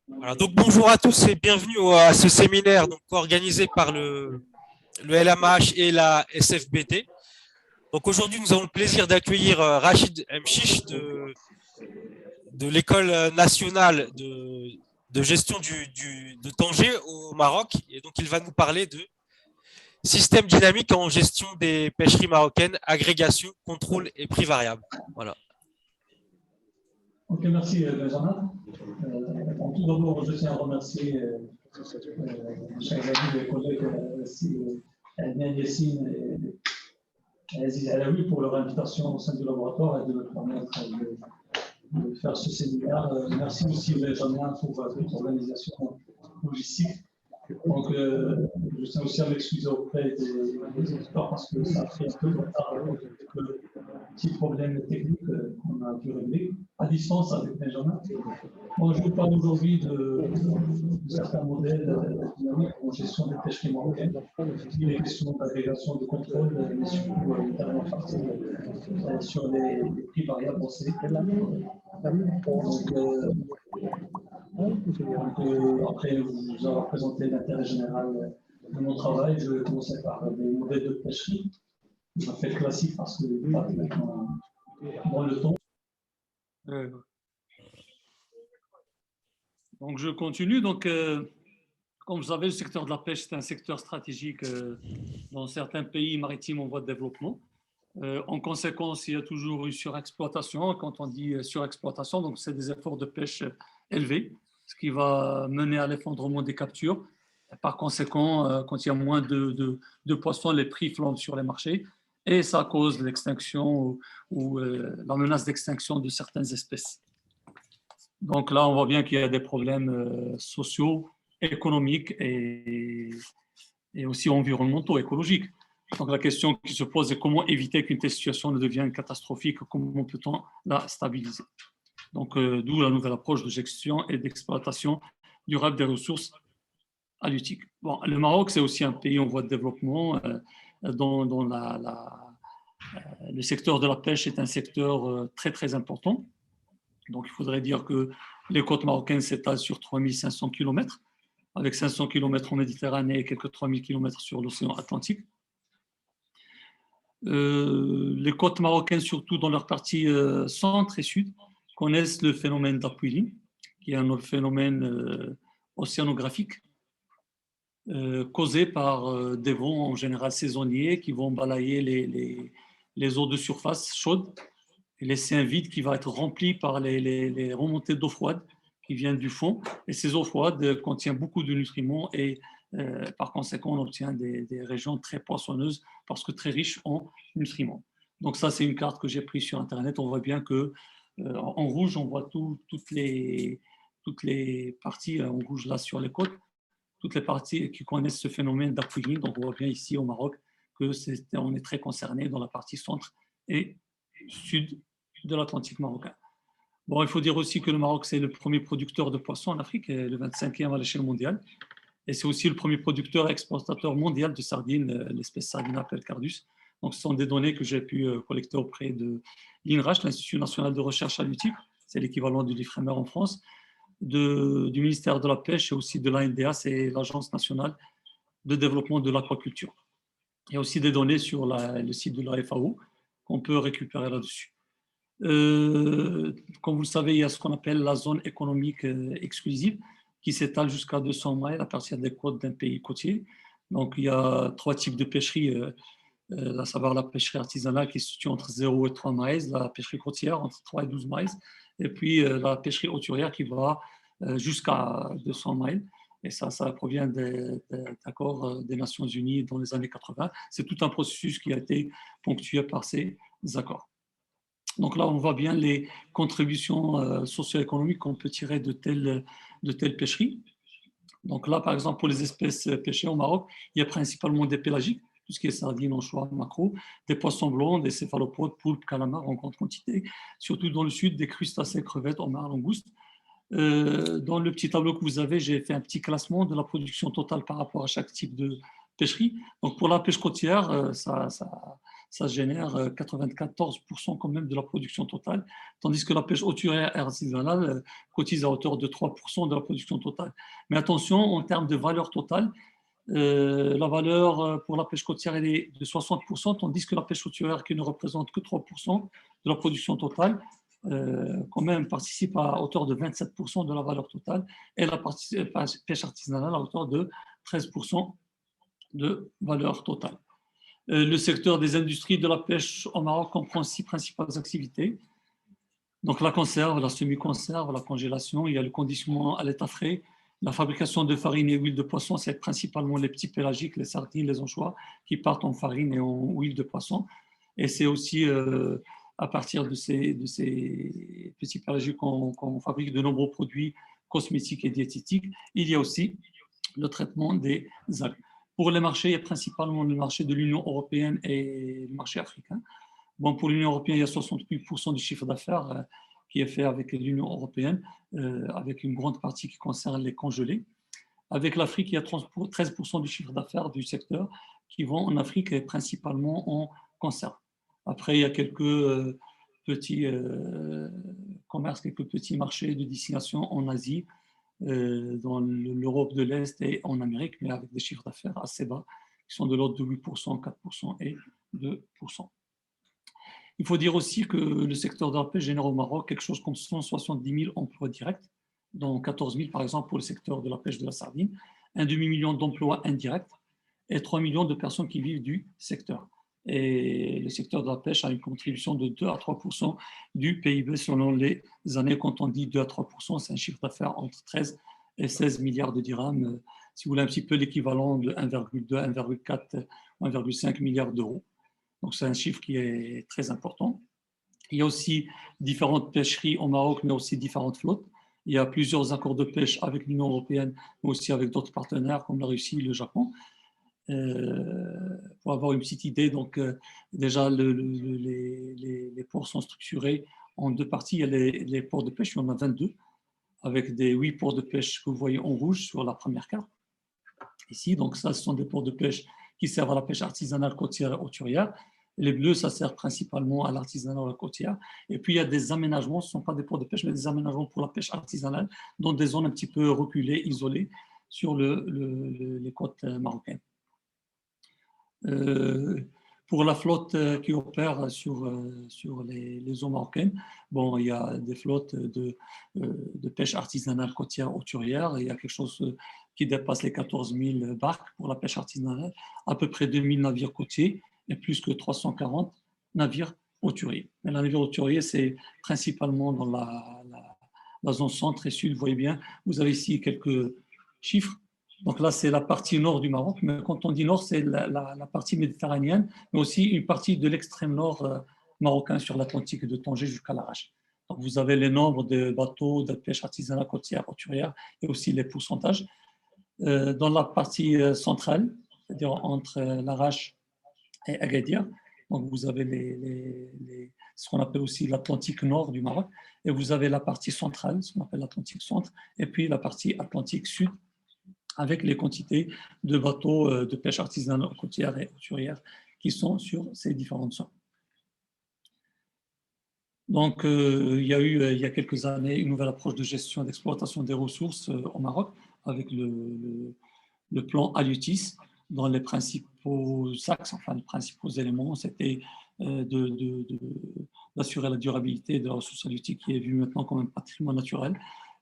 Voilà, donc bonjour à tous et bienvenue à ce séminaire donc, organisé par le LMH et la SFBT. Donc aujourd'hui, nous avons le plaisir d'accueillir Rachid Mchiche de l'École nationale de gestion de Tanger au Maroc. Et donc il va nous parler de système dynamique en gestion des pêcheries marocaines, agrégation, contrôle et prix variable. Voilà. Ok, merci Benjamin. Tout d'abord, je tiens à remercier chers amis et collègues Adnan Yassine et Aziz Alaoui pour leur invitation au sein du laboratoire et de me permettre de faire ce séminaire. Merci aussi Benjamin pour votre organisation logistique. Donc, je tiens aussi à m'excuser auprès des auditeurs parce que ça a pris un peu de retard avec quelques petits problèmes techniques qu'on a dû régler à distance avec Benjamin. Bon, je vous parle aujourd'hui de certains modèles dynamiques en gestion des pêcheries marocaines, les questions d'agrégation de contrôle, mais surtout notamment partie sur les prix variables aussi. Après, vous aurez présenté l'intérêt général de mon travail. Je vais commencer par des modèles de pêcherie. Je vais faire classique parce que dans le temps. Donc, je continue. Donc, comme vous savez, le secteur de la pêche, c'est un secteur stratégique dans certains pays maritimes en voie de développement. En conséquence, il y a toujours une surexploitation. Quand on dit surexploitation, donc c'est des efforts de pêche élevés, ce qui va mener à l'effondrement des captures. Par conséquent, quand il y a moins de poissons, les prix flambent sur les marchés et ça cause l'extinction ou la menace d'extinction de certaines espèces. Donc là, on voit bien qu'il y a des problèmes sociaux, économiques et aussi environnementaux, écologiques. Donc la question qui se pose est comment éviter qu'une telle situation ne devienne catastrophique, comment peut-on la stabiliser. Donc d'où la nouvelle approche de gestion et d'exploitation durable des ressources halieutiques. Bon, le Maroc, c'est aussi un pays en voie de développement dont le secteur de la pêche est un secteur très très important. Donc il faudrait dire que les côtes marocaines s'étalent sur 3500 km, avec 500 km en Méditerranée et quelques 3000 km sur l'océan Atlantique. Les côtes marocaines, surtout dans leur partie centre et sud, connaissent le phénomène d'upwelling, qui est un phénomène océanographique causé par des vents en général saisonniers qui vont balayer les eaux de surface chaudes et laisser un vide qui va être rempli par les remontées d'eau froide qui viennent du fond. Et ces eaux froides contiennent beaucoup de nutriments et par conséquent, on obtient des régions très poissonneuses parce que très riches en nutriments. Donc ça, c'est une carte que j'ai prise sur Internet. On voit bien que en rouge, on voit toutes les parties en rouge là sur les côtes, toutes les parties qui connaissent ce phénomène d'upwelling. Donc on voit bien ici au Maroc que on est très concerné dans la partie centre et sud de l'Atlantique marocain. Bon, il faut dire aussi que le Maroc, c'est le premier producteur de poissons en Afrique, et le 25e à l'échelle mondiale. Et c'est aussi le premier producteur et exportateur mondial de sardines, l'espèce Sardina pelcardus. Donc, ce sont des données que j'ai pu collecter auprès de l'INRAH, l'Institut national de recherche halieutique, c'est l'équivalent du l'IFREMER en France, du ministère de la Pêche et aussi de l'ANDA, c'est l'Agence nationale de développement de l'aquaculture. Il y a aussi des données sur le site de la FAO qu'on peut récupérer là-dessus. Comme vous le savez, il y a ce qu'on appelle la zone économique exclusive qui s'étale jusqu'à 200 miles à partir des côtes d'un pays côtier. Donc, il y a 3 types de pêcheries, à savoir la pêcherie artisanale qui se situe entre 0 et 3 miles, la pêcherie côtière entre 3 et 12 miles, et puis la pêcherie hauturière qui va jusqu'à 200 miles. Et ça provient d'accords des Nations Unies dans les années 80. C'est tout un processus qui a été ponctué par ces accords. Donc là, on voit bien les contributions socio-économiques qu'on peut tirer de telles pêcheries. Donc là, par exemple, pour les espèces pêchées au Maroc, il y a principalement des pélagiques, tout ce qui est sardines, anchois, maquereaux, des poissons blancs, des céphalopodes, poulpes, calamars en grande quantité, surtout dans le sud, des crustacés, crevettes, homards, langoustes. Dans le petit tableau que vous avez, j'ai fait un petit classement de la production totale par rapport à chaque type de pêcherie. Donc pour la pêche côtière, ça ça génère 94% quand même de la production totale, tandis que la pêche hauturière et artisanale cotise à hauteur de 3% de la production totale. Mais attention, en termes de valeur totale, la valeur pour la pêche côtière elle est de 60%, tandis que la pêche hauturière, qui ne représente que 3% de la production totale, quand même participe à hauteur de 27% de la valeur totale, et la pêche artisanale à hauteur de 13% de valeur totale. Le secteur des industries de la pêche au Maroc comprend 6 principales activités. Donc la conserve, la semi-conserve, la congélation, il y a le conditionnement à l'état frais, la fabrication de farine et huile de poisson, c'est principalement les petits pélagiques, les sardines, les anchois, qui partent en farine et en huile de poisson. Et c'est aussi à partir de ces petits pélagiques qu'on fabrique de nombreux produits cosmétiques et diététiques. Il y a aussi le traitement des algues. Pour les marchés, il y a principalement le marché de l'Union européenne et le marché africain. Bon, pour l'Union européenne, il y a 68% du chiffre d'affaires qui est fait avec l'Union européenne, avec une grande partie qui concerne les congelés. Avec l'Afrique, il y a 13% du chiffre d'affaires du secteur qui vont en Afrique et principalement en conserve. Après, il y a quelques petits commerces, quelques petits marchés de destination en Asie, dans l'Europe de l'Est et en Amérique, mais avec des chiffres d'affaires assez bas, qui sont de l'ordre de 8%, 4% et 2%. Il faut dire aussi que le secteur de la pêche génère au Maroc quelque chose comme 170 000 emplois directs, dont 14 000 par exemple pour le secteur de la pêche de la sardine, un demi-million d'emplois indirects et 3 millions de personnes qui vivent du secteur. Et le secteur de la pêche a une contribution de 2 à 3% du PIB selon les années. Quand on dit 2 à 3%, c'est un chiffre d'affaires entre 13 et 16 milliards de dirhams, si vous voulez un petit peu l'équivalent de 1,2, 1,4 ou 1,5 milliard d'euros. Donc, c'est un chiffre qui est très important. Il y a aussi différentes pêcheries au Maroc, mais aussi différentes flottes. Il y a plusieurs accords de pêche avec l'Union européenne, mais aussi avec d'autres partenaires comme la Russie et le Japon. Pour avoir une petite idée, donc, déjà, les ports sont structurés en 2 parties. Il y a les ports de pêche, il y en a 22, avec des 8 ports de pêche que vous voyez en rouge sur la première carte. Ici, donc ça, ce sont des ports de pêche qui servent à la pêche artisanale côtière et hauturière. Les bleus, ça sert principalement à l'artisanat côtière. Et puis, il y a des aménagements, ce ne sont pas des ports de pêche, mais des aménagements pour la pêche artisanale, dans des zones un petit peu reculées, isolées, sur les côtes marocaines. Pour la flotte qui opère sur les eaux marocaines, bon, il y a des flottes de pêche artisanale côtière hauturière. Il y a quelque chose qui dépasse les 14 000 barques pour la pêche artisanale, à peu près 2 000 navires côtiers et plus que 340 navires hauturiers. Mais les navires hauturiers, c'est principalement dans la zone centre et sud. Vous voyez bien, vous avez ici quelques chiffres. Donc là, c'est la partie nord du Maroc, mais quand on dit nord, c'est la partie méditerranéenne, mais aussi une partie de l'extrême nord marocain sur l'Atlantique, de Tanger jusqu'à Larache. Donc vous avez les nombres de bateaux de pêche artisanale côtière, hauturière, et aussi les pourcentages. Dans la partie centrale, c'est-à-dire entre Larache et Agadir, donc vous avez ce qu'on appelle aussi l'Atlantique nord du Maroc, et vous avez la partie centrale, ce qu'on appelle l'Atlantique centre, et puis la partie Atlantique sud, avec les quantités de bateaux de pêche artisanale côtière et hauturière qui sont sur ces différentes zones. Donc, il y a eu, il y a quelques années, une nouvelle approche de gestion et d'exploitation des ressources au Maroc, avec le plan Aliotis, dont les principaux axes, enfin les principaux éléments, c'était d'assurer la durabilité de la ressource halieutique qui est vue maintenant comme un patrimoine naturel,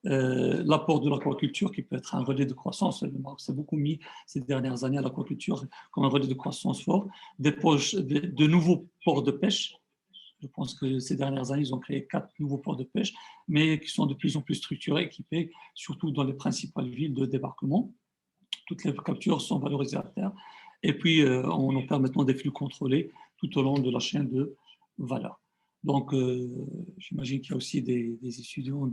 l'apport de l'aquaculture qui peut être un relais de croissance. Le Maroc s'est beaucoup mis ces dernières années à l'aquaculture comme un relais de croissance fort, de nouveaux ports de pêche. Je pense que ces dernières années, ils ont créé 4 nouveaux ports de pêche, mais qui sont de plus en plus structurés, équipés, surtout dans les principales villes de débarquement. Toutes les captures sont valorisées à terre. Et puis, on en permettant des flux contrôlés tout au long de la chaîne de valeur. Donc, j'imagine qu'il y a aussi des étudiants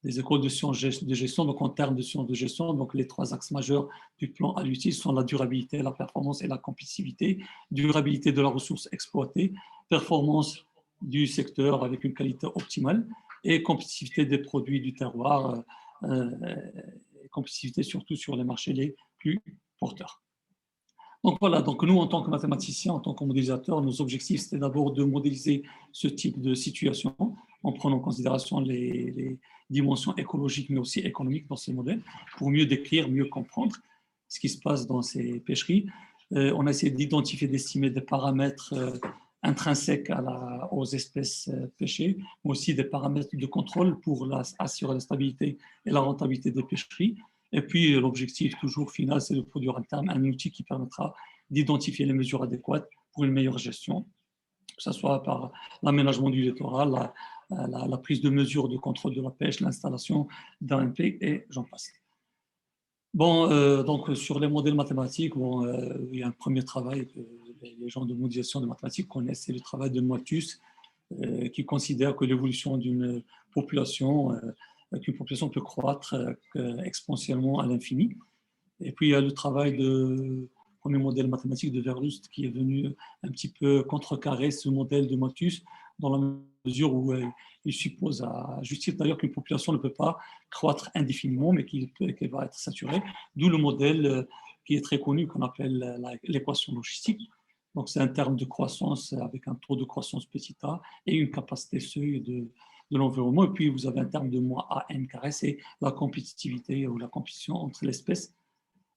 des écoles de sciences de gestion. Donc, en termes de sciences de gestion, donc les 3 axes majeurs du plan Aliotis sont la durabilité, la performance et la compétitivité. Durabilité de la ressource exploitée, performance du secteur avec une qualité optimale et compétitivité des produits du terroir, et compétitivité surtout sur les marchés les plus porteurs. Donc voilà, donc nous, en tant que mathématiciens, en tant que modélisateurs, nos objectifs, c'était d'abord de modéliser ce type de situation en prenant en considération les dimensions écologiques, mais aussi économiques dans ces modèles, pour mieux décrire, mieux comprendre ce qui se passe dans ces pêcheries. On a essayé d'identifier, d'estimer des paramètres intrinsèques aux espèces pêchées, mais aussi des paramètres de contrôle pour assurer la stabilité et la rentabilité des pêcheries. Et puis, l'objectif toujours final, c'est de produire à terme un outil qui permettra d'identifier les mesures adéquates pour une meilleure gestion, que ce soit par l'aménagement du littoral, la prise de mesures de contrôle de la pêche, l'installation d'AMP et j'en passe. Bon, donc sur les modèles mathématiques, bon, il y a un premier travail que les gens de modélisation de mathématiques connaissent, c'est le travail de Malthus, qui considère que l'évolution d'une population, qu'une population peut croître exponentiellement à l'infini. Et puis il y a le travail du premier modèle mathématique de Verlust qui est venu un petit peu contrecarrer ce modèle de Malthus dans la mesure où il suppose à justice d'ailleurs qu'une population ne peut pas croître indéfiniment, mais qu'elle va être saturée, d'où le modèle qui est très connu qu'on appelle l'équation logistique. Donc c'est un terme de croissance avec un taux de croissance petit a et une capacité seuil de l'environnement. Et puis vous avez un terme de moins AN carré, c'est la compétitivité ou la compétition entre l'espèce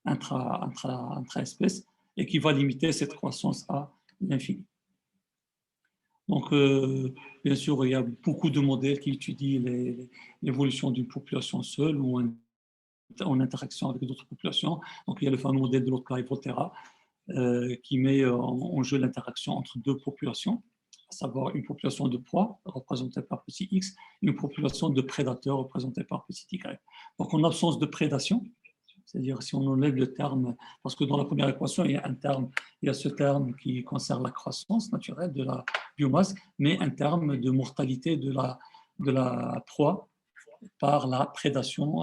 intra-espèces et qui va limiter cette croissance à l'infini. Donc, bien sûr, il y a beaucoup de modèles qui étudient l'évolution d'une population seule ou en interaction avec d'autres populations. Donc, il y a le fameux modèle de Lotka-Volterra qui met en jeu l'interaction entre deux populations, à savoir une population de proie représentée par petit x et une population de prédateurs représentée par petit y. Donc, en absence de prédation, c'est-à-dire si on enlève le terme, parce que dans la première équation, il y a ce terme qui concerne la croissance naturelle de la biomasse, mais un terme de mortalité de la proie par la prédation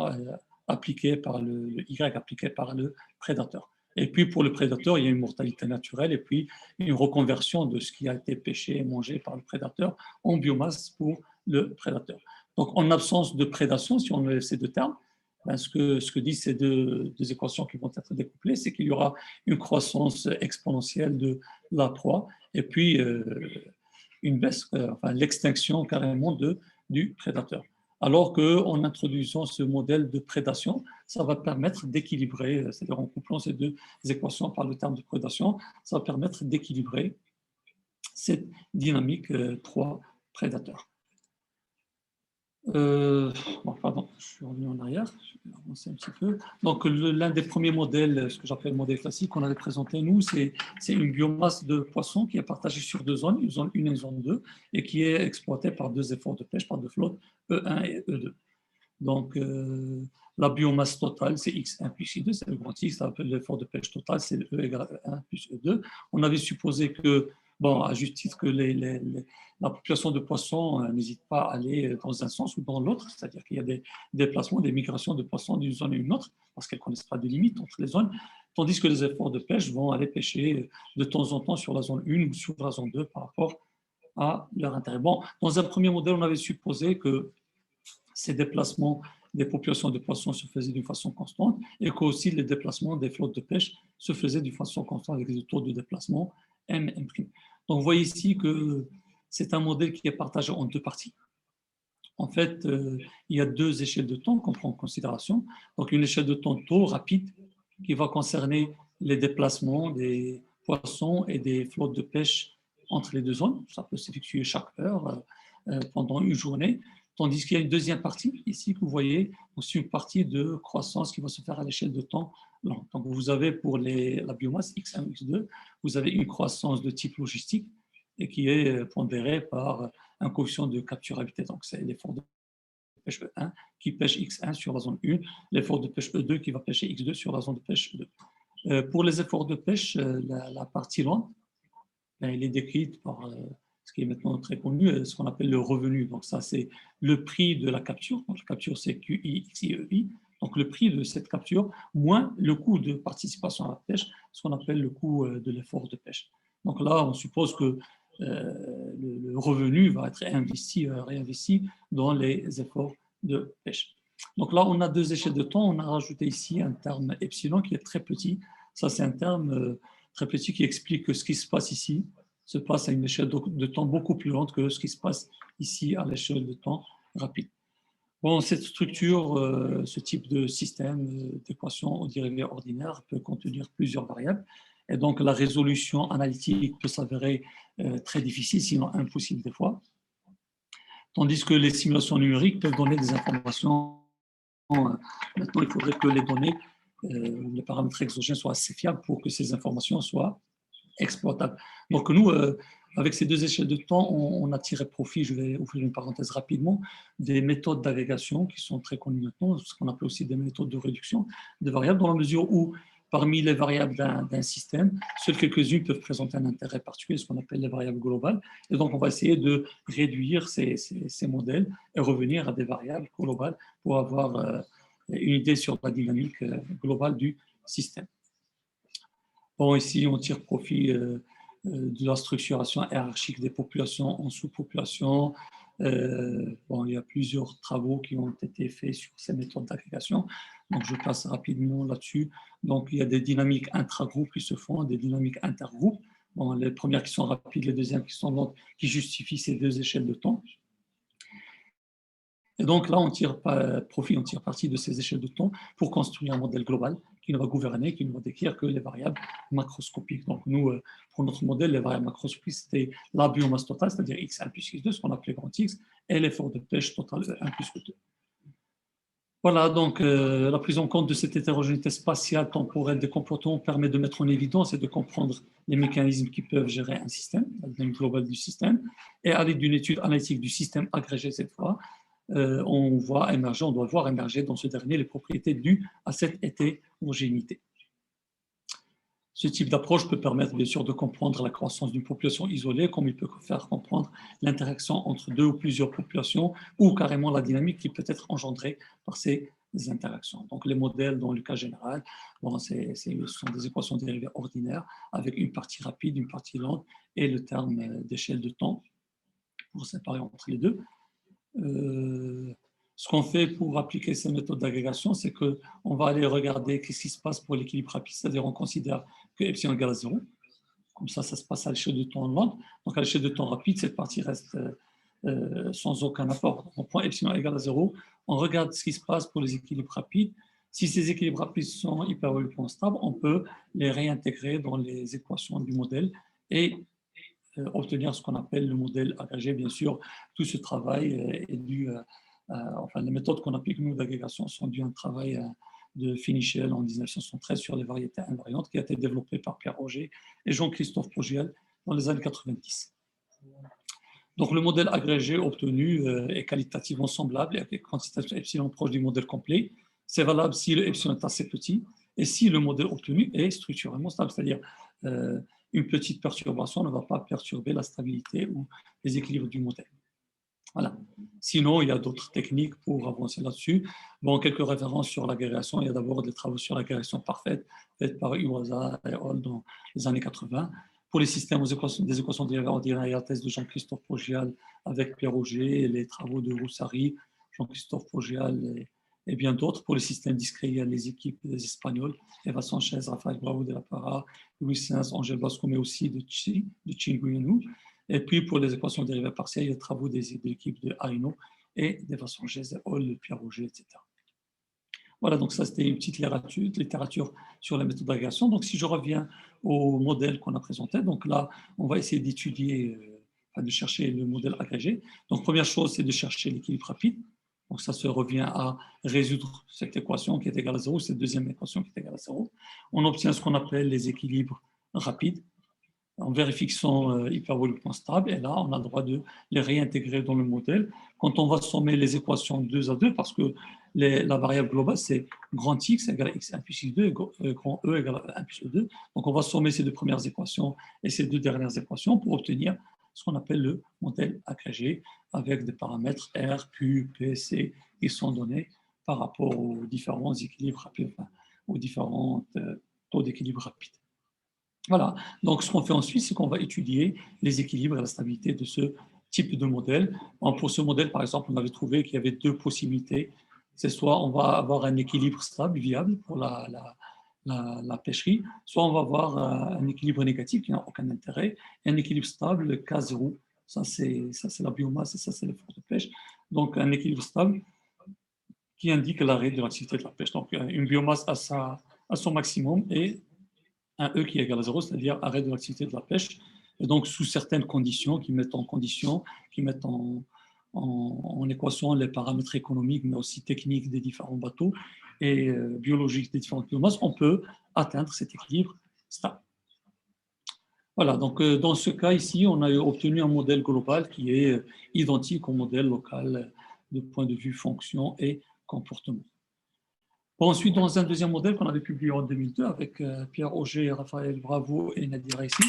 appliquée par le Y appliqué par le prédateur. Et puis pour le prédateur, il y a une mortalité naturelle et puis une reconversion de ce qui a été pêché et mangé par le prédateur en biomasse pour le prédateur. Donc en absence de prédation, si on enlève ces deux termes, ce que disent ces deux équations qui vont être découplées, c'est qu'il y aura une croissance exponentielle de la proie et puis une baisse, enfin l'extinction carrément du prédateur. Alors qu'en introduisant ce modèle de prédation, ça va permettre d'équilibrer, c'est-à-dire en couplant ces deux équations par le terme de prédation, ça va permettre d'équilibrer cette dynamique proie prédateur. Pardon, je suis revenu en arrière, je vais avancer un petit peu. Donc, l'un des premiers modèles, ce que j'appelle le modèle classique qu'on avait présenté, nous, c'est une biomasse de poissons qui est partagée sur deux zones, une zone 1 et une zone 2, et qui est exploitée par deux efforts de pêche, par deux flottes, E1 et E2. Donc, la biomasse totale, c'est X1 plus I2, c'est le grand X, ça s'appelle l'effort de pêche total, c'est E égale E1 plus E2. On avait supposé que, bon, à juste titre, que la population de poissons n'hésite pas à aller dans un sens ou dans l'autre, c'est-à-dire qu'il y a des déplacements, des migrations de poissons d'une zone à une autre, parce qu'elles ne connaissent pas de limites entre les zones, tandis que les efforts de pêche vont aller pêcher de temps en temps sur la zone 1 ou sur la zone 2 par rapport à leur intérêt. Bon, dans un premier modèle, on avait supposé que ces déplacements des populations de poissons se faisaient d'une façon constante et qu'aussi les déplacements des flottes de pêche se faisaient d'une façon constante avec des taux de déplacement M'. Donc, vous voyez ici que c'est un modèle qui est partagé en deux parties. En fait, il y a deux échelles de temps qu'on prend en considération. Donc, une échelle de temps taux rapide qui va concerner les déplacements des poissons et des flottes de pêche entre les deux zones. Ça peut s'effectuer chaque heure pendant une journée. Tandis qu'il y a une deuxième partie ici que vous voyez, aussi une partie de croissance qui va se faire à l'échelle de temps long. Donc vous avez pour la biomasse X1, X2, vous avez une croissance de type logistique et qui est pondérée par un coefficient de capturabilité. Donc c'est l'effort de pêche E1 qui pêche X1 sur la zone 1, l'effort de pêche E2 qui va pêcher X2 sur la zone de pêche E2. Pour les efforts de pêche, la partie lente, elle est décrite par ce qui est maintenant très connu, ce qu'on appelle le revenu. Donc ça, c'est le prix de la capture. Donc, la capture, c'est QI, XI, EI. Donc le prix de cette capture, moins le coût de participation à la pêche, ce qu'on appelle le coût de l'effort de pêche. Donc là, on suppose que le revenu va être réinvesti dans les efforts de pêche. Donc là, on a deux échelles de temps. On a rajouté ici un terme epsilon qui est très petit. Ça, c'est un terme très petit qui explique que ce qui se passe ici se passe à une échelle de temps beaucoup plus lente que ce qui se passe ici à l'échelle de temps rapide. Bon, cette structure, ce type de système d'équation aux dérivées ordinaires peut contenir plusieurs variables. Et donc, la résolution analytique peut s'avérer très difficile, sinon impossible des fois. Tandis que les simulations numériques peuvent donner des informations. Maintenant, il faudrait que les données, les paramètres exogènes soient assez fiables pour que ces informations soient exploitables. Donc, nous, avec ces deux échelles de temps, on a tiré profit, je vais ouvrir une parenthèse rapidement, des méthodes d'agrégation qui sont très connues maintenant, ce qu'on appelle aussi des méthodes de réduction de variables, dans la mesure où, parmi les variables d'un système, seules quelques-unes peuvent présenter un intérêt particulier, ce qu'on appelle les variables globales. Et donc, on va essayer de réduire ces modèles et revenir à des variables globales pour avoir une idée sur la dynamique globale du système. Bon, ici, on tire profit de la structuration hiérarchique des populations en sous-populations. Bon, il y a plusieurs travaux qui ont été faits sur ces méthodes d'agrégation. Donc, je passe rapidement là-dessus. Donc, il y a des dynamiques intragroupes qui se font, des dynamiques intergroupes. Bon, les premières qui sont rapides, les deuxièmes qui sont lentes, qui justifient ces deux échelles de temps. Et donc là, on tire profit, on tire parti de ces échelles de temps pour construire un modèle global qui ne va gouverner, qui ne va décrire que les variables macroscopiques. Donc nous, pour notre modèle, les variables macroscopiques, c'était la biomasse totale, c'est-à-dire x1 plus x2, ce qu'on appelait grand X, et l'effort de pêche total 1 plus 2. Voilà, donc la prise en compte de cette hétérogénéité spatiale temporelle des comportements permet de mettre en évidence et de comprendre les mécanismes qui peuvent gérer un système, la dynamique globale du système, et à l'aide d'une étude analytique du système agrégé cette fois, on doit voir émerger dans ce dernier les propriétés dues à cette hétérogénéité. Ce type d'approche peut permettre bien sûr de comprendre la croissance d'une population isolée, comme il peut faire comprendre l'interaction entre deux ou plusieurs populations, ou carrément la dynamique qui peut être engendrée par ces interactions. Donc les modèles, dans le cas général, bon, ce sont des équations dérivées ordinaires avec une partie rapide, une partie lente et le terme d'échelle de temps pour séparer entre les deux. Ce qu'on fait pour appliquer ces méthodes d'agrégation, c'est qu'on va aller regarder ce qui se passe pour l'équilibre rapide, c'est-à-dire on considère que epsilon égale à 0. Comme ça se passe à l'échelle de temps lente. Donc à l'échelle de temps rapide, cette partie reste sans aucun apport. Donc, on prend epsilon égale à 0, on regarde ce qui se passe pour les équilibres rapides. Si ces équilibres rapides sont hyperboliquement stables, on peut les réintégrer dans les équations du modèle et obtenir ce qu'on appelle le modèle agrégé. Bien sûr, tout ce travail est dû, enfin les méthodes qu'on applique nous d'agrégation sont dues à un travail de Finichel en 1973 sur les variétés invariantes qui a été développé par Pierre Roger et Jean-Christophe Progiel dans les années 90. Donc le modèle agrégé obtenu est qualitativement semblable avec quantitatif epsilon proche du modèle complet. C'est valable si le epsilon est assez petit et si le modèle obtenu est structurellement stable, c'est-à-dire une petite perturbation ne va pas perturber la stabilité ou les équilibres du modèle. Voilà. Sinon, il y a d'autres techniques pour avancer là-dessus. Bon, quelques références sur l'agrégation. Il y a d'abord des travaux sur l'agrégation parfaite faits par Iwasa et Hall dans les années 80. Pour les systèmes des équations dérivées ordinaires, il y a la thèse de Jean-Christophe Progial avec Pierre Roger et les travaux de Roussari, Jean-Christophe Progial et bien d'autres. Pour les systèmes discrets, il y a les équipes des Espagnols, Eva Sanchez, Rafael Bravo de la Parra, Louis Sainz, Angel Basco, mais aussi de Chinguinou. Et puis pour les équations dérivées partielles, il y a les travaux de l'équipe de Aino et d'Eva Sanchez, Hall, Pierre Roger, etc. Voilà, donc ça c'était une petite littérature sur la méthode d'agrégation. Donc si je reviens au modèle qu'on a présenté, donc là on va essayer d'étudier, de chercher le modèle agrégé. Donc première chose, c'est de chercher l'équilibre rapide. Donc ça se revient à résoudre cette équation qui est égale à 0, cette deuxième équation qui est égale à 0. On obtient ce qu'on appelle les équilibres rapides. On vérifie qu'ils sont hyperboliquement stables et là, on a le droit de les réintégrer dans le modèle. Quand on va sommer les équations 2 à 2, parce que la variable globale, c'est grand X égale x1 plus x2 et grand E égale 1 plus E2. Donc, on va sommer ces deux premières équations et ces deux dernières équations pour obtenir ce qu'on appelle le modèle agrégé avec des paramètres R, Q, P, C qui sont donnés par rapport aux différents équilibres rapides, enfin, aux différents taux d'équilibre rapide. Voilà, donc ce qu'on fait ensuite, c'est qu'on va étudier les équilibres et la stabilité de ce type de modèle. Pour ce modèle, par exemple, on avait trouvé qu'il y avait deux possibilités. C'est soit on va avoir un équilibre stable, viable, pour la la pêcherie, soit on va avoir un équilibre négatif qui n'a aucun intérêt, et un équilibre stable, cas zéro. Ça, c'est la biomasse et ça, c'est l'effort de pêche. Donc, un équilibre stable qui indique l'arrêt de l'activité de la pêche. Donc, une biomasse à son maximum et un E qui est égal à zéro, c'est-à-dire arrêt de l'activité de la pêche. Et donc, sous certaines conditions, qui mettent en équation les paramètres économiques, mais aussi techniques des différents bateaux et biologiques des différentes biomasses, on peut atteindre cet équilibre stable. Voilà, donc dans ce cas ici, on a obtenu un modèle global qui est identique au modèle local de point de vue fonction et comportement. Bon, ensuite, dans un deuxième modèle qu'on avait publié en 2002 avec Pierre Auger, Raphaël Bravo et Nadir Aissi,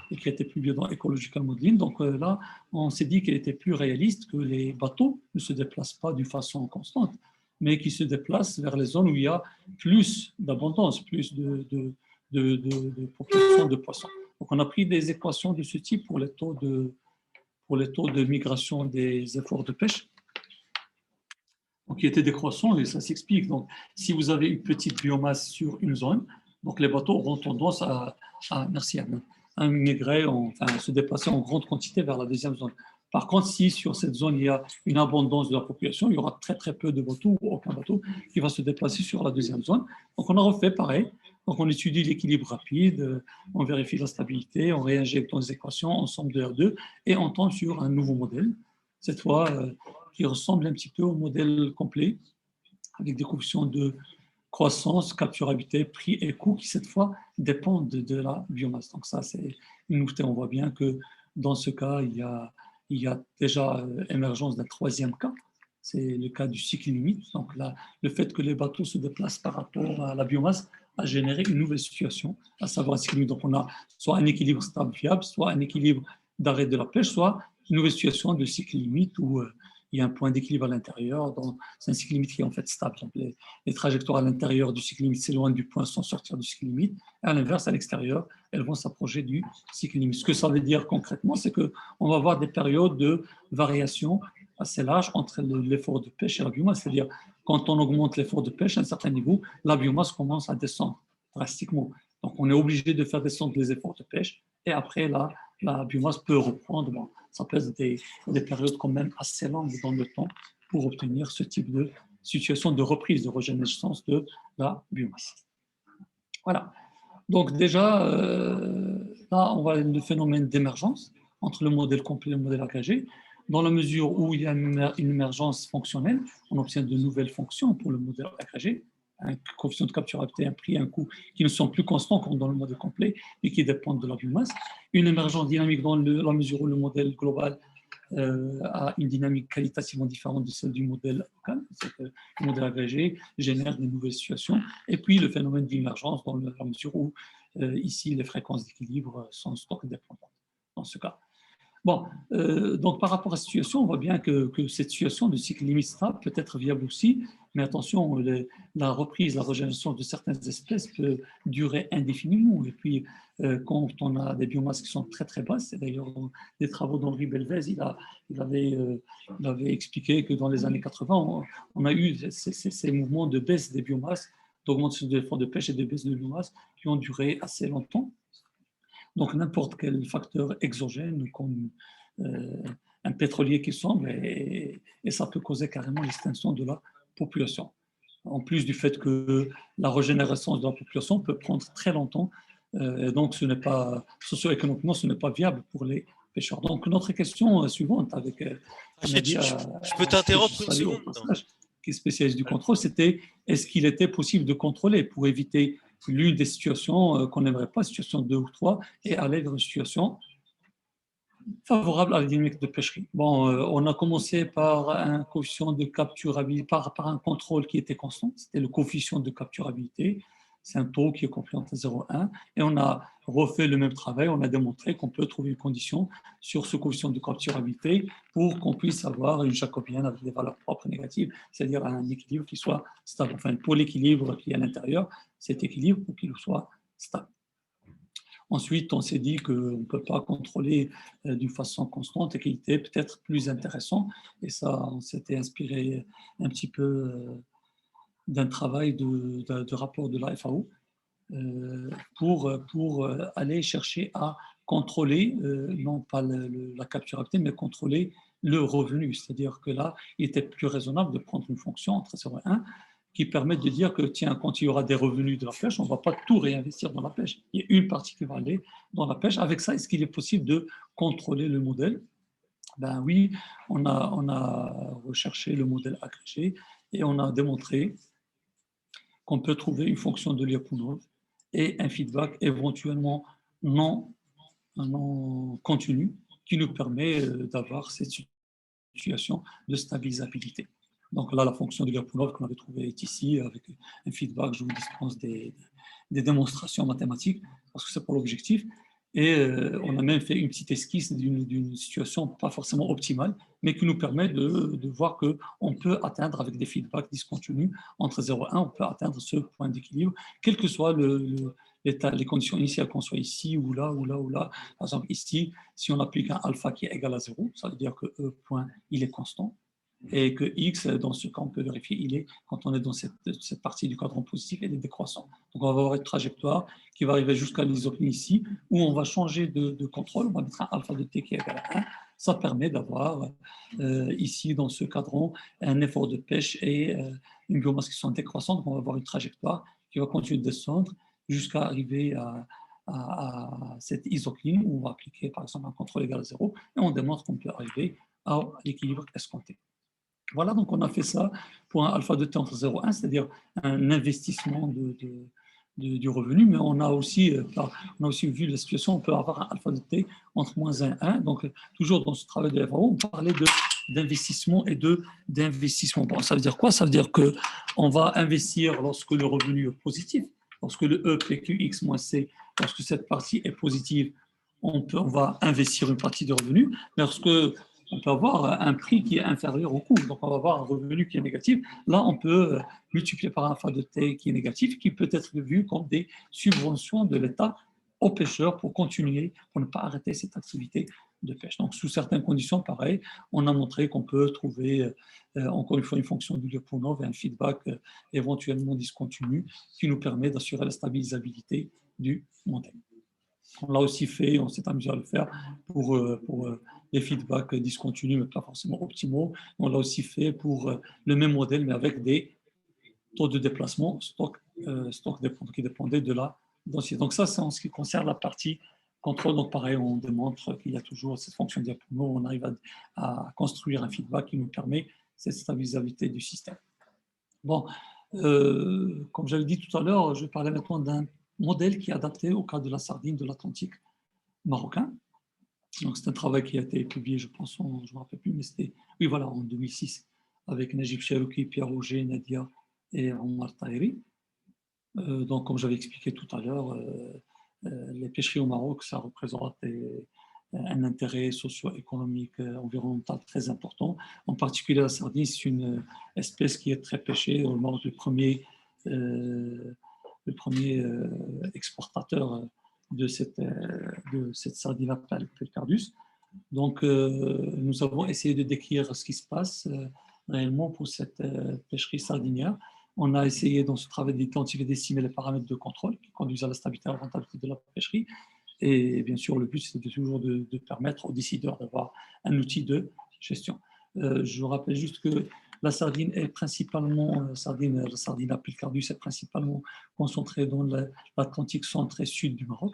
et qui a été publié dans Ecological Modeling. Donc là, on s'est dit qu'il était plus réaliste que les bateaux ne se déplacent pas d'une façon constante, mais qui se déplacent vers les zones où il y a plus d'abondance, plus de population de poissons. Donc on a pris des équations de ce type pour les taux de migration des efforts de pêche, donc, qui étaient décroissants, et ça s'explique. Donc, si vous avez une petite biomasse sur une zone, donc les bateaux auront tendance à migrer, enfin, se déplacer en grande quantité vers la deuxième zone. Par contre, si sur cette zone, il y a une abondance de la population, il y aura très, très peu de bateaux ou aucun bateau qui va se déplacer sur la deuxième zone. Donc, on a refait pareil. Donc, on étudie l'équilibre rapide, on vérifie la stabilité, on réinjecte dans les équations ensemble de R2 et on tombe sur un nouveau modèle, cette fois qui ressemble un petit peu au modèle complet, avec des coefficients de croissance, capturabilité, prix et coût qui, cette fois, dépendent de la biomasse. Donc ça, c'est une nouveauté. On voit bien que dans ce cas, il y a déjà émergence d'un troisième cas. C'est le cas du cycle limite. Donc là, le fait que les bateaux se déplacent par rapport à la biomasse a généré une nouvelle situation, à savoir un cycle limite. Donc on a soit un équilibre stable fiable, soit un équilibre d'arrêt de la pêche, soit une nouvelle situation de cycle limite où il y a un point d'équilibre à l'intérieur. C'est un cycle limite qui est en fait stable. Donc les trajectoires à l'intérieur du cycle limite s'éloignent du point sans sortir du cycle limite. Et à l'inverse, à l'extérieur, elles vont s'approcher du cycle limite. Ce que ça veut dire concrètement, c'est qu'on va avoir des périodes de variation assez larges entre l'effort de pêche et la biomasse. C'est-à-dire, quand on augmente l'effort de pêche à un certain niveau, la biomasse commence à descendre drastiquement. Donc, on est obligé de faire descendre les efforts de pêche et après, la biomasse peut reprendre. Bon, ça peut être des périodes quand même assez longues dans le temps pour obtenir ce type de situation de reprise, de régénérescence de la biomasse. Voilà. Donc déjà, là, on voit le phénomène d'émergence entre le modèle complet et le modèle agrégé. Dans la mesure où il y a une émergence fonctionnelle, on obtient de nouvelles fonctions pour le modèle agrégé, un coefficient de capturabilité, un prix, un coût, qui ne sont plus constants comme dans le modèle complet, mais qui dépendent de la biomasse. Une émergence dynamique dans la mesure où le modèle global a une dynamique qualitativement différente de celle du modèle local. Le modèle agrégé génère de nouvelles situations. Et puis le phénomène d'émergence dans la mesure où ici les fréquences d'équilibre sont stock dépendantes dans ce cas. Bon, donc par rapport à cette situation, on voit bien que cette situation de cycle limite stable peut être viable aussi, mais attention, la reprise, la régénération de certaines espèces peut durer indéfiniment. Et puis, quand on a des biomasses qui sont très très basses, et d'ailleurs dans des travaux d'Henri Belvez, il avait expliqué que dans les années 80, on a eu ces mouvements de baisse des biomasses, d'augmentation de l'effort de pêche et de baisse de biomasse qui ont duré assez longtemps. Donc, n'importe quel facteur exogène, comme un pétrolier qui sombre, et ça peut causer carrément l'extinction de la population. En plus du fait que la régénérescence de la population peut prendre très longtemps, et donc ce n'est pas, socio-économiquement, ce n'est pas viable pour les pêcheurs. Donc, notre question suivante avec Nadia, je peux t'interrompre une seconde qui est spécialiste du contrôle, c'était est-ce qu'il était possible de contrôler pour éviter l'une des situations qu'on n'aimerait pas, situation 2 ou 3, et aller vers une situation favorable à la dynamique de pêcherie. Bon, on a commencé par un coefficient de capturabilité, par un contrôle qui était constant, c'était le coefficient de capturabilité, c'est un taux qui est compris entre 0 et 1, et on a refait le même travail, on a démontré qu'on peut trouver une condition sur ce coefficient de capturabilité pour qu'on puisse avoir une jacobienne avec des valeurs propres négatives, c'est-à-dire un équilibre qui soit stable. Enfin, pour l'équilibre qui est à l'intérieur, cet équilibre pour qu'il soit stable. Ensuite, on s'est dit qu'on ne peut pas contrôler d'une façon constante et qu'il était peut-être plus intéressant. Et ça, on s'était inspiré un petit peu d'un travail de rapport de la FAO pour aller chercher à contrôler, non pas la capturabilité, mais contrôler le revenu. C'est-à-dire que là, il était plus raisonnable de prendre une fonction entre 0 et 1 qui permet de dire que, tiens, quand il y aura des revenus de la pêche, on ne va pas tout réinvestir dans la pêche. Il y a une partie qui va aller dans la pêche. Avec ça, est-ce qu'il est possible de contrôler le modèle? Ben oui, on a recherché le modèle agrégé et on a démontré qu'on peut trouver une fonction de Lyapunov et un feedback éventuellement non continu qui nous permet d'avoir cette situation de stabilisabilité. Donc là, la fonction de Lyapunov qu'on avait trouvée est ici, avec un feedback, je vous dispense des démonstrations mathématiques, parce que c'est pour l'objectif. Et on a même fait une petite esquisse d'une situation pas forcément optimale, mais qui nous permet de voir qu'on peut atteindre, avec des feedbacks discontinus, entre 0 et 1, on peut atteindre ce point d'équilibre, quel que soit les conditions initiales, qu'on soit ici ou là, ou là, ou là. Par exemple, ici, si on applique un alpha qui est égal à 0, ça veut dire que E point, il est constant, et que X, dans ce cas, on peut vérifier, il est, quand on est dans cette partie du cadran positif, il est décroissant. Donc, on va avoir une trajectoire qui va arriver jusqu'à l'isocline ici, où on va changer de contrôle, on va mettre un alpha de t qui est égal à 1. Ça permet d'avoir ici, dans ce cadran, un effort de pêche et une biomasse qui sont décroissantes. Donc, on va avoir une trajectoire qui va continuer de descendre jusqu'à arriver à cette isocline, où on va appliquer, par exemple, un contrôle égal à 0, et on démontre qu'on peut arriver à l'équilibre escompté. Voilà, donc on a fait ça pour un alpha de t entre 0 et 1, c'est-à-dire un investissement du revenu, mais on a aussi vu la situation, on peut avoir un alpha de t entre moins 1 et 1. Donc, toujours dans ce travail de FAO, on parlait d'investissement et d'investissement. Bon, ça veut dire quoi? Ça veut dire qu'on va investir lorsque le revenu est positif, lorsque le E PQX moins C, lorsque cette partie est positive, on va investir une partie du revenu, mais lorsque on peut avoir un prix qui est inférieur au coût, donc on va avoir un revenu qui est négatif. Là, on peut multiplier par un alpha de t qui est négatif, qui peut être vu comme des subventions de l'État aux pêcheurs pour continuer, pour ne pas arrêter cette activité de pêche. Donc, sous certaines conditions, pareil, on a montré qu'on peut trouver, encore une fois, une fonction du Lyapunov et un feedback éventuellement discontinu qui nous permet d'assurer la stabilisabilité du modèle. On l'a aussi fait, on s'est amusé à le faire pour les feedbacks discontinus, mais pas forcément optimaux. On l'a aussi fait pour le même modèle, mais avec des taux de déplacement, stock qui dépendaient de la densité. Donc ça, c'est en ce qui concerne la partie contrôle. Donc pareil, on démontre qu'il y a toujours cette fonction de Lyapunov, on arrive à construire un feedback qui nous permet cette stabilisabilité du système. Bon, comme j'avais dit tout à l'heure, je parlais maintenant d'un modèle qui est adapté au cas de la sardine de l'Atlantique marocain. Donc, c'est un travail qui a été publié, je pense, je ne me rappelle plus, mais c'était, oui, voilà, en 2006, avec Najib Cherouki, Pierre Roger, Nadia et Omar Tahiri. Donc, comme j'avais expliqué tout à l'heure, les pêcheries au Maroc, ça représente un intérêt socio-économique, environnemental très important. En particulier, la sardine, c'est une espèce qui est très pêchée. Au Maroc, le premier exportateur de cette sardine appelée Pelcardus. Donc, nous avons essayé de décrire ce qui se passe réellement pour cette pêcherie sardinière. On a essayé dans ce travail d'identifier et d'estimer les paramètres de contrôle qui conduisent à la stabilité et à la rentabilité de la pêcherie. Et bien sûr, le but, c'est toujours de permettre aux décideurs d'avoir un outil de gestion. Je rappelle juste que la sardine est principalement, la sardine à Pelcardus est principalement concentrée dans l'Atlantique centre et sud du Maroc,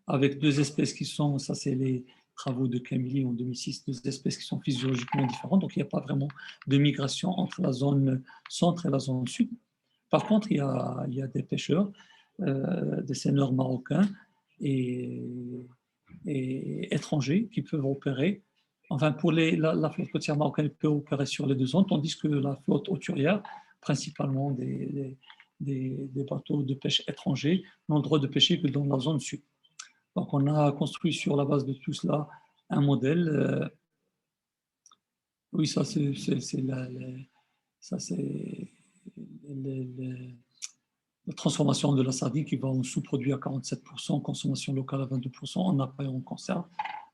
avec deux espèces qui sont, ça c'est les travaux de Camille en 2006, deux espèces qui sont physiologiquement différentes, donc il n'y a pas vraiment de migration entre la zone centre et la zone sud. Par contre, il y a des pêcheurs, des seineurs marocains et étrangers qui peuvent opérer. Enfin, pour la flotte côtière marocaine peut opérer sur les deux zones, tandis que la flotte hauturière, principalement des bateaux de pêche étrangers, n'ont le droit de pêcher que dans la zone sud. Donc, on a construit sur la base de tout cela un modèle. Oui, ça, c'est la transformation de la sardine qui va en sous-produit à 47%, consommation locale à 22%, en appareil en conserve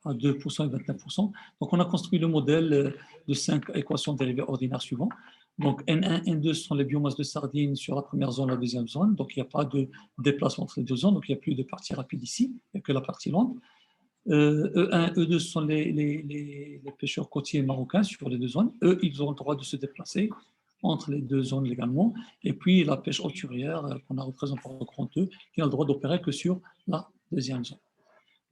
à 2% et 29%. Donc, on a construit le modèle de 5 équations dérivées ordinaires suivantes. Donc, N1, N2 sont les biomasses de sardines sur la première zone, la deuxième zone. Donc, il n'y a pas de déplacement entre les deux zones. Donc, il n'y a plus de partie rapide ici. Il n'y a que la partie lente. E1, E2 sont les pêcheurs côtiers marocains sur les deux zones. Eux, ils ont le droit de se déplacer entre les deux zones légalement. Et puis, la pêche hauturière, qu'on a représentée par le grand E, qui a le droit d'opérer que sur la deuxième zone.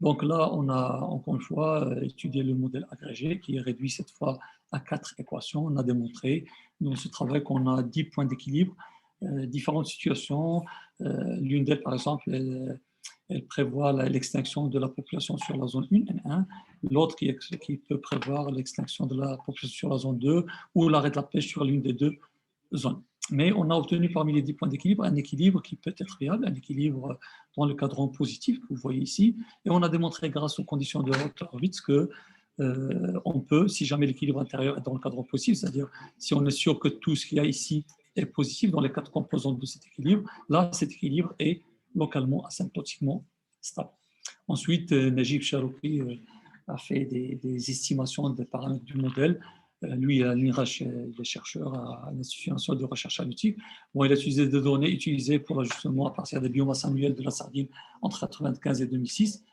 Donc là, on a encore une fois étudié le modèle agrégé qui est réduit cette fois à 4 équations. On a démontré dans ce travail qu'on a 10 points d'équilibre, différentes situations. L'une d'elles, par exemple, elle prévoit l'extinction de la population sur la zone 1, N1. L'autre qui peut prévoir l'extinction de la population sur la zone 2 ou l'arrêt de la pêche sur l'une des deux zones. Mais on a obtenu parmi les 10 points d'équilibre un équilibre qui peut être viable, un équilibre dans le cadran positif que vous voyez ici. Et on a démontré grâce aux conditions de Hurwitz que on peut, si jamais l'équilibre intérieur est dans le cadran positif, c'est-à-dire si on est sûr que tout ce qu'il y a ici est positif dans les 4 composantes de cet équilibre, là, cet équilibre est localement, asymptotiquement stable. Ensuite, Najib Charouki a fait des estimations des paramètres du modèle. Lui, l'INRACH, il est chercheur à l'Institut national de recherche halieutique. Bon, il a utilisé des données utilisées pour l'ajustement à partir des biomasses annuelles de la sardine entre 1995 et 2006.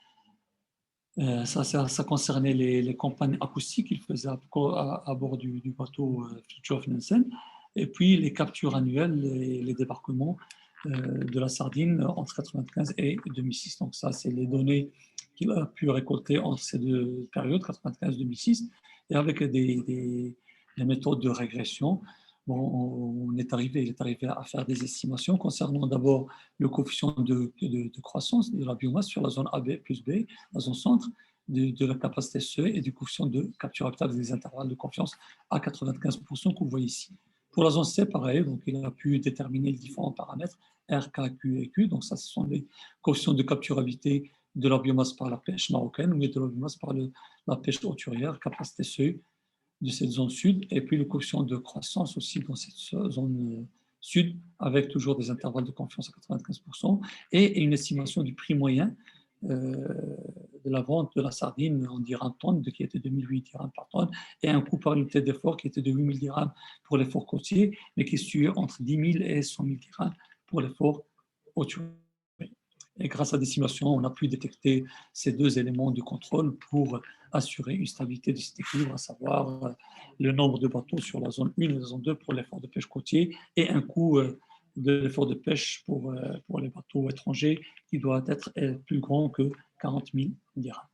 Ça concernait les campagnes acoustiques qu'il faisait à bord du bateau Fridtjof Nansen, et puis les captures annuelles, les débarquements de la sardine entre 1995 et 2006. Donc ça, c'est les données qu'il a pu récolter entre ces deux périodes, 1995-2006, et avec des méthodes de régression. Bon, il est arrivé à faire des estimations concernant d'abord le coefficient de croissance de la biomasse sur la zone AB plus B, la zone centre, de la capacité SE et du coefficient de capture habitable des intervalles de confiance à 95% que vous voyez ici. Pour la zone C, pareil, donc il a pu déterminer les différents paramètres R, K, Q et Q. Donc ça, ce sont les coefficients de capturabilité de la biomasse par la pêche marocaine ou de la biomasse par la pêche hauturière, capacité SE de cette zone sud, et puis le coefficient de croissance aussi dans cette zone sud, avec toujours des intervalles de confiance à 95%, et une estimation du prix moyen de la vente de la sardine en dirhams tonne, qui était de 1008 dirhams par tonne, et un coût par unité d'effort qui était de 8000 dirhams pour l'effort côtier, mais qui se situait entre 10 000 et 100 000 dirhams pour l'effort hauturier. Et grâce à des simulations, on a pu détecter ces deux éléments de contrôle pour assurer une stabilité de cet équilibre, à savoir le nombre de bateaux sur la zone 1 et la zone 2 pour l'effort de pêche côtier et un coût de l'effort de pêche pour les bateaux étrangers qui doit être plus grand que 40 000 dirhams.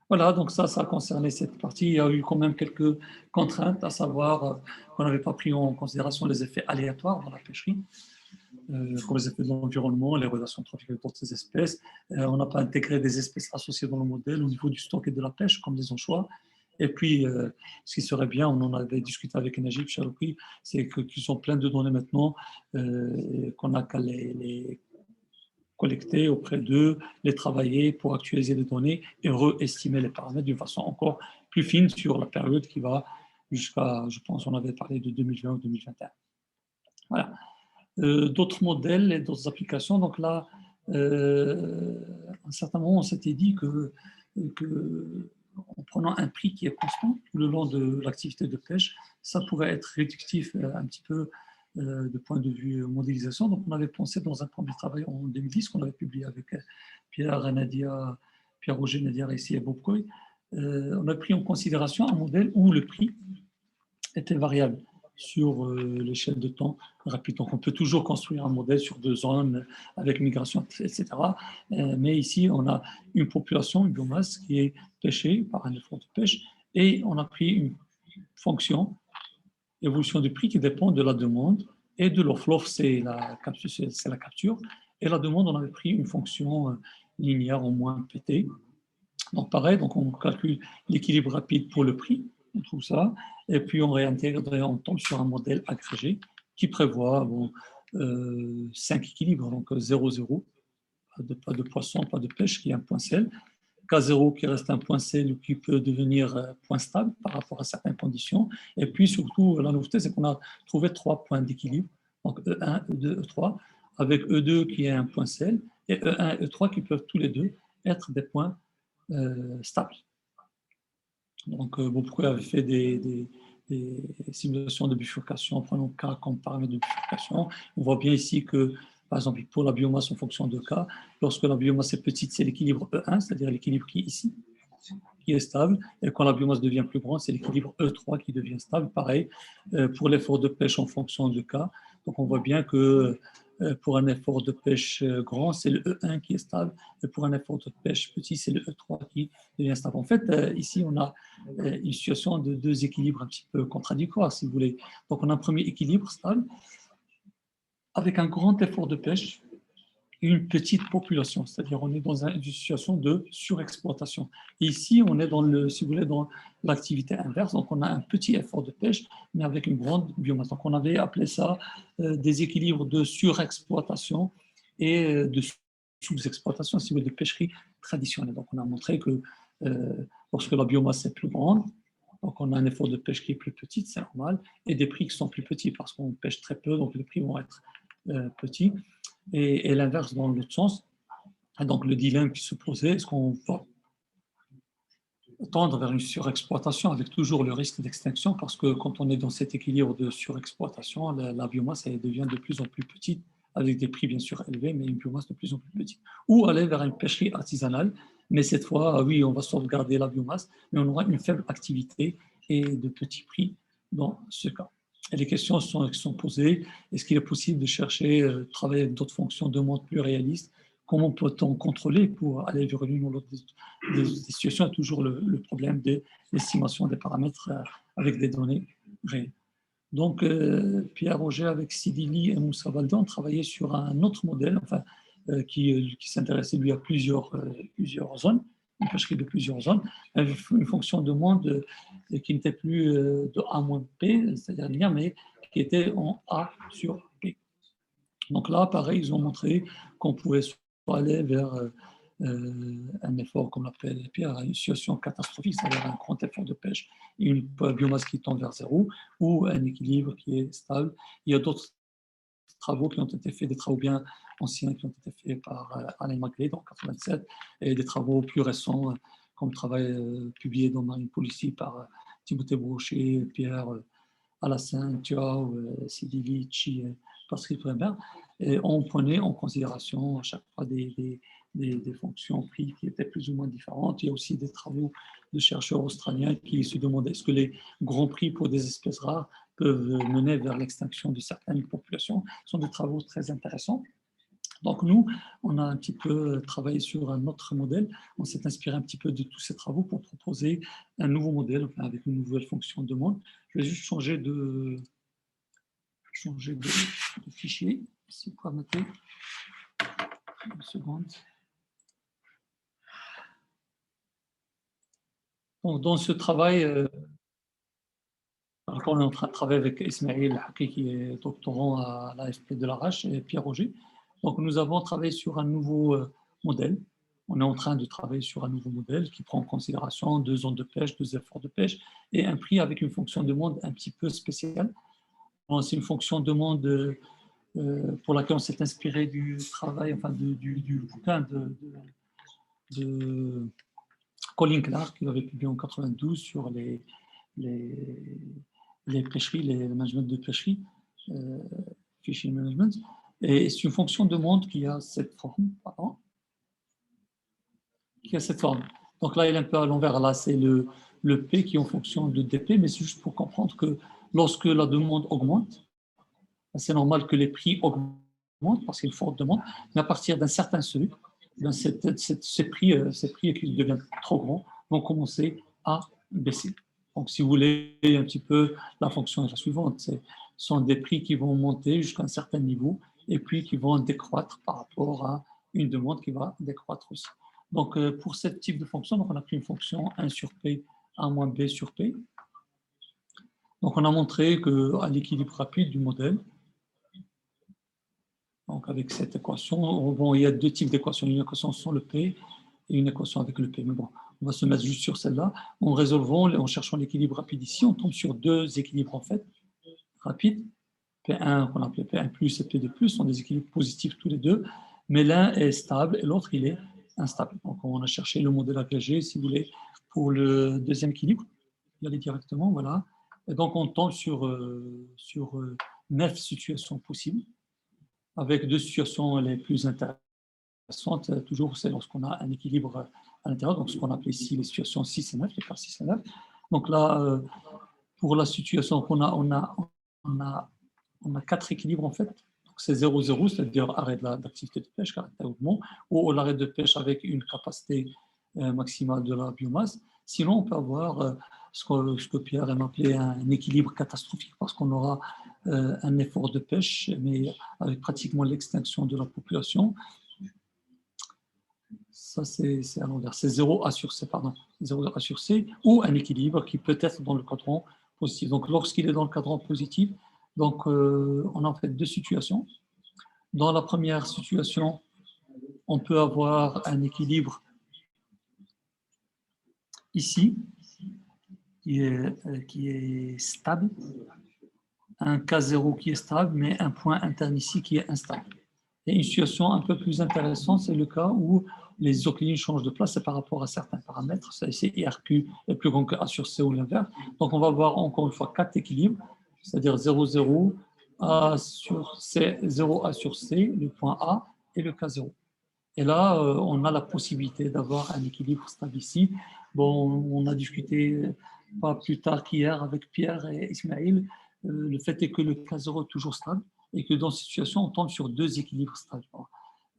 Voilà, donc ça a concerné cette partie. Il y a eu quand même quelques contraintes, à savoir qu'on n'avait pas pris en considération les effets aléatoires dans la pêcherie, comme les effets de l'environnement, les relations trophiques avec d'autres espèces. On n'a pas intégré des espèces associées dans le modèle au niveau du stock et de la pêche, comme les anchois. Et puis, ce qui serait bien, on en avait discuté avec Najib Charouki, c'est qu'ils sont pleins de données maintenant, qu'on n'a qu'à les collecter auprès d'eux, les travailler pour actualiser les données et réestimer les paramètres d'une façon encore plus fine sur la période qui va jusqu'à, je pense, on avait parlé de 2020 ou 2021. Voilà. D'autres modèles et d'autres applications. Donc là, à un certain moment, on s'était dit que en prenant un prix qui est constant tout le long de l'activité de pêche, ça pourrait être réductif un petit peu de point de vue modélisation. Donc on avait pensé dans un premier travail en 2010 qu'on avait publié avec Pierre-Roger Nadia ici et Bob Coy. On a pris en considération un modèle où le prix était variable sur l'échelle de temps rapide. Donc, on peut toujours construire un modèle sur 2 zones avec migration, etc. Mais ici, on a une population, une biomasse qui est pêchée par un effort de pêche et on a pris une fonction, évolution du prix qui dépend de la demande et de l'offre. L'offre, c'est la capture. Et la demande, on avait pris une fonction linéaire en moins PT. Donc, pareil, donc on calcule l'équilibre rapide pour le prix. On trouve ça, et puis on réintègre, on tombe sur un modèle agrégé qui prévoit 5 équilibres, donc 0,0, pas de poisson, pas de pêche, qui est un point sel, K0 qui reste un point sel ou qui peut devenir point stable par rapport à certaines conditions, et puis surtout la nouveauté c'est qu'on a trouvé 3 points d'équilibre, donc E1, E2, E3, avec E2 qui est un point sel, et E1 et E3 qui peuvent tous les deux être des points stables. Donc, Beaupré avait fait des des simulations de bifurcation, prenons K comme paramètre de bifurcation. On voit bien ici que, par exemple, pour la biomasse en fonction de K, lorsque la biomasse est petite, c'est l'équilibre E1, c'est-à-dire l'équilibre qui est ici, qui est stable. Et quand la biomasse devient plus grande, c'est l'équilibre E3 qui devient stable. Pareil, pour l'effort de pêche en fonction de K. Donc, on voit bien que pour un effort de pêche grand, c'est le E1 qui est stable. Et pour un effort de pêche petit, c'est le E3 qui devient stable. En fait, ici, on a une situation de deux équilibres un petit peu contradictoires, si vous voulez. Donc, on a un premier équilibre stable avec un grand effort de pêche et une petite population, c'est-à-dire on est dans une situation de surexploitation. Et ici, on est dans le, si vous voulez, dans l'activité inverse. Donc, on a un petit effort de pêche, mais avec une grande biomasse. Donc, on avait appelé ça des équilibres de surexploitation et de sous-exploitation, si vous voulez, de pêcherie traditionnelle. Donc, on a montré que lorsque la biomasse est plus grande, donc on a un effort de pêche qui est plus petit, c'est normal, et des prix qui sont plus petits parce qu'on pêche très peu, donc les prix vont être petits. Et l'inverse dans l'autre sens. Et donc le dilemme qui se posait, est-ce qu'on va tendre vers une surexploitation avec toujours le risque d'extinction, parce que quand on est dans cet équilibre de surexploitation, la biomasse elle devient de plus en plus petite, avec des prix bien sûr élevés, mais une biomasse de plus en plus petite. Ou aller vers une pêcherie artisanale, mais cette fois, oui, on va sauvegarder la biomasse, mais on aura une faible activité et de petits prix dans ce cas. Et les questions sont posées. Est-ce qu'il est possible de chercher, travailler avec d'autres fonctions de monde plus réalistes? Comment peut-on contrôler pour aller vers l'une ou l'autre des situations? Il y a toujours le problème de l'estimation des paramètres avec des données réelles. Donc, Pierre Roger avec Sidili et Moussa Valdan travaillaient sur un autre modèle, enfin, qui s'intéressait lui à plusieurs zones, une pêcherie de plusieurs zones, une fonction de monde qui n'était plus de A-P, c'est-à-dire lien, mais qui était en A sur P. Donc là, pareil, ils ont montré qu'on pouvait soit aller vers un effort, comme l'appelle Pierre, une situation catastrophique, c'est-à-dire un grand effort de pêche et une biomasse qui tend vers zéro, ou un équilibre qui est stable. Il y a d'autres travaux qui ont été faits, des travaux bien anciens qui ont été faits par Alain Maglé, dans 87, et des travaux plus récents, comme le travail publié dans Marine Policy par Timothée Brochet, Pierre Alassane, Thiao, Sidili, Chi, Patrick Weber, et on prenait en considération à chaque fois des fonctions prix qui étaient plus ou moins différentes. Il y a aussi des travaux de chercheurs australiens qui se demandaient est-ce que les grands prix pour des espèces rares peuvent mener vers l'extinction de certaines populations. Ce sont des travaux très intéressants. Donc nous, on a un petit peu travaillé sur un autre modèle. On s'est inspiré un petit peu de tous ces travaux pour proposer un nouveau modèle, enfin, avec une nouvelle fonction de demande. Je vais juste changer de fichier. Si vous permettez. Une seconde. Donc, dans ce travail, on est en train de travailler avec Ismaël Haki, qui est doctorant à l'AFP de l'Arrache, et Pierre Roger. Donc, nous avons travaillé sur un nouveau modèle. On est en train de travailler sur un nouveau modèle qui prend en considération 2 zones de pêche, 2 efforts de pêche et un prix avec une fonction de demande un petit peu spéciale. C'est une fonction de demande pour laquelle on s'est inspiré du travail, enfin du bouquin de Colin Clark, qui avait publié en 92 sur les pêcheries, les management de pêcherie, fishing management. Et c'est une fonction de demande qui a cette forme, pardon, qui a cette forme. Donc là, il est un peu à l'envers. Là, c'est le P qui est en fonction de DP, mais c'est juste pour comprendre que lorsque la demande augmente, c'est normal que les prix augmentent parce qu'il y a une forte demande, mais à partir d'un certain seuil, ces prix qui deviennent trop grands vont commencer à baisser. Donc, si vous voulez, un petit peu, la fonction est la suivante. Ce sont des prix qui vont monter jusqu'à un certain niveau et puis qui vont décroître par rapport à une demande qui va décroître aussi. Donc, pour ce type de fonction, donc on a pris une fonction 1 sur P, A moins B sur P. Donc, on a montré qu'à l'équilibre rapide du modèle, donc avec cette équation, bon, il y a 2 types d'équations, une équation sans le P et une équation avec le P. Mais bon, on va se mettre juste sur celle-là. En résolvant, en cherchant l'équilibre rapide ici, on tombe sur 2 équilibres en fait, rapides. P1 qu'on appelle P1 plus et P2 plus sont des équilibres positifs tous les deux, mais l'un est stable et l'autre il est instable. Donc on a cherché le modèle agrégé, si vous voulez, pour le deuxième équilibre. Il y aller directement, voilà. Et donc, on tombe sur 9 situations possibles, avec 2 situations les plus intéressantes. Toujours, c'est lorsqu'on a un équilibre à l'intérieur, donc ce qu'on appelle ici les situations 6 et 9, les cas 6 et 9. Donc là, pour la situation qu'on a, on a 4 équilibres en fait. Donc c'est 0-0, c'est-à-dire arrêt de l'activité de pêche, caractère mouvement, ou l'arrêt de pêche avec une capacité maximale de la biomasse. Sinon, on peut avoir ce que Pierre aime appeler un équilibre catastrophique, parce qu'on aura un effort de pêche, mais avec pratiquement l'extinction de la population. Ça, c'est à l'envers. C'est 0A sur C, pardon. 0A sur C, ou un équilibre qui peut être dans le cadran positif. Donc, lorsqu'il est dans le cadran positif, donc, on a en fait 2 situations. Dans la première situation, on peut avoir un équilibre ici, qui est stable, un K0 qui est stable, mais un point interne ici qui est instable. Et une situation un peu plus intéressante, c'est le cas où les isoclinies changent de place, c'est par rapport à certains paramètres. C'est ici IRQ est plus grand que A sur C ou l'inverse. Donc on va voir encore une fois 4 équilibres, c'est-à-dire 0, 0, A sur C, 0, A sur C, le point A et le K0. Et là, on a la possibilité d'avoir un équilibre stable ici. Bon, on a discuté pas plus tard qu'hier avec Pierre et Ismaël. Le fait est que le K0 est toujours stable et que dans cette situation, on tombe sur 2 équilibres stables.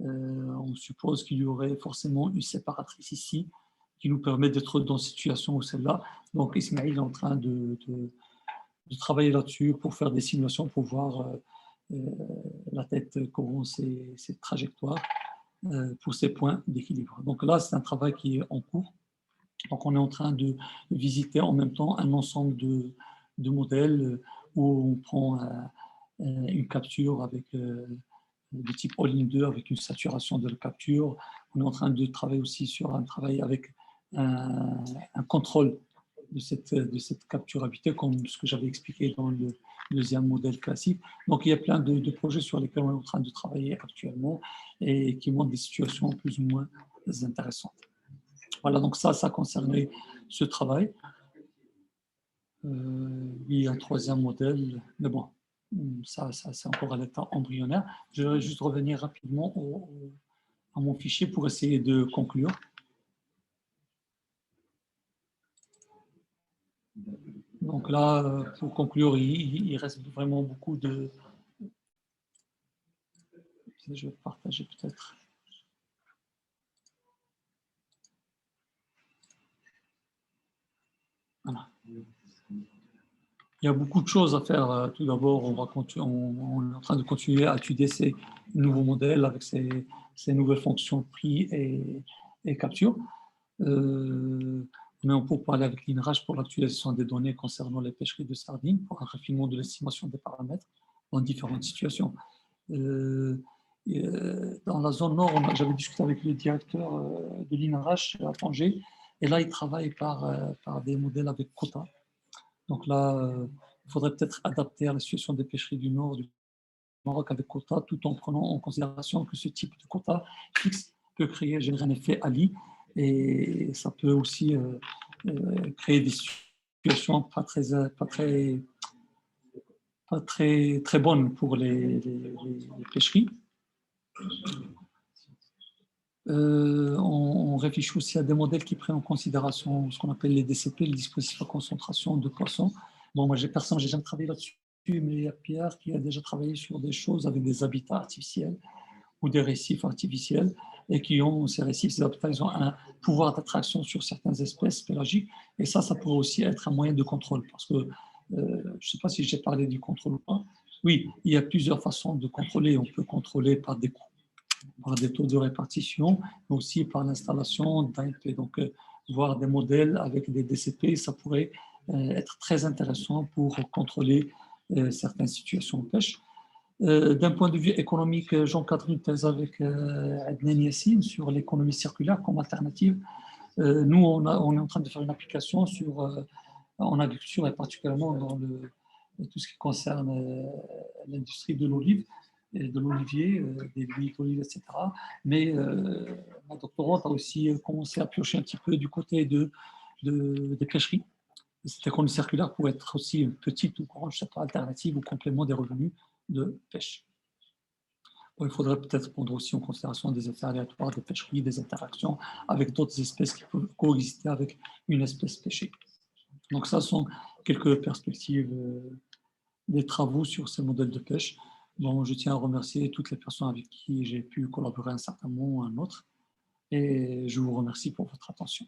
On suppose qu'il y aurait forcément une séparatrice ici qui nous permet d'être dans cette situation ou celle-là. Donc Ismaël est en train de travailler là-dessus pour faire des simulations, pour voir la tête comment ces trajectoires pour ces points d'équilibre. Donc là, c'est un travail qui est en cours. Donc on est en train de visiter en même temps un ensemble de modèles où on prend une capture avec de type all-in-2 avec une saturation de la capture. On est en train de travailler aussi sur un travail avec un contrôle de cette capture habitée, comme ce que j'avais expliqué dans le deuxième modèle classique. Donc, il y a plein de projets sur lesquels on est en train de travailler actuellement et qui montrent des situations plus ou moins intéressantes. Voilà, donc ça concernait ce travail. Il y a un troisième modèle, mais bon, ça c'est encore à l'état embryonnaire. Je vais juste revenir rapidement à mon fichier pour essayer de conclure. Donc là, pour conclure, il reste vraiment beaucoup de... Je vais partager peut-être. Voilà. Il y a beaucoup de choses à faire. Tout d'abord, on est en train de continuer à étudier ces nouveaux modèles avec ces nouvelles fonctions prix et capture. On est en pourparlers avec l'INRAS pour l'actualisation des données concernant les pêcheries de sardines, pour un raffinement de l'estimation des paramètres dans différentes situations. Dans la zone nord, j'avais discuté avec le directeur de l'INRAS à Tanger, et là, il travaille par des modèles avec quota. Donc là, il faudrait peut-être adapter à la situation des pêcheries du nord du Maroc avec quota, tout en prenant en considération que ce type de quota fixe peut générer un effet Ali, et ça peut aussi créer des situations pas très bonnes pour les pêcheries. On réfléchit aussi à des modèles qui prennent en considération ce qu'on appelle les DCP, les dispositifs à concentration de poissons. Bon, moi, j'ai jamais travaillé là-dessus, mais il y a Pierre qui a déjà travaillé sur des choses avec des habitats artificiels ou des récifs artificiels, et qui ont ces récifs, ces habitats, ils ont un pouvoir d'attraction sur certaines espèces pélagiques, et ça pourrait aussi être un moyen de contrôle, parce que je ne sais pas si j'ai parlé du contrôle ou pas. Oui, il y a plusieurs façons de contrôler. On peut contrôler par des coûts, par des taux de répartition, mais aussi par l'installation d'AMP. Donc, voir des modèles avec des DCP, ça pourrait être très intéressant pour contrôler certaines situations de pêche. D'un point de vue économique, j'encadre une thèse avec Adnan Yassine sur l'économie circulaire comme alternative. Nous, on est en train de faire une application en agriculture, et particulièrement dans tout ce qui concerne l'industrie de l'olive, de l'olivier, des huiles d'olive, etc. Mais ma doctorante a aussi commencé à piocher un petit peu du côté des pêcheries, Cette économie circulaire pourrait être aussi une petite ou grande alternative ou complément des revenus de pêche. Bon, il faudrait peut-être prendre aussi en considération des effets aléatoires des pêcheries, des interactions avec d'autres espèces qui peuvent coexister avec une espèce pêchée. Donc ça sont quelques perspectives des travaux sur ces modèles de pêche. Bon, je tiens à remercier toutes les personnes avec qui j'ai pu collaborer à un certain moment ou à un autre, et je vous remercie pour votre attention.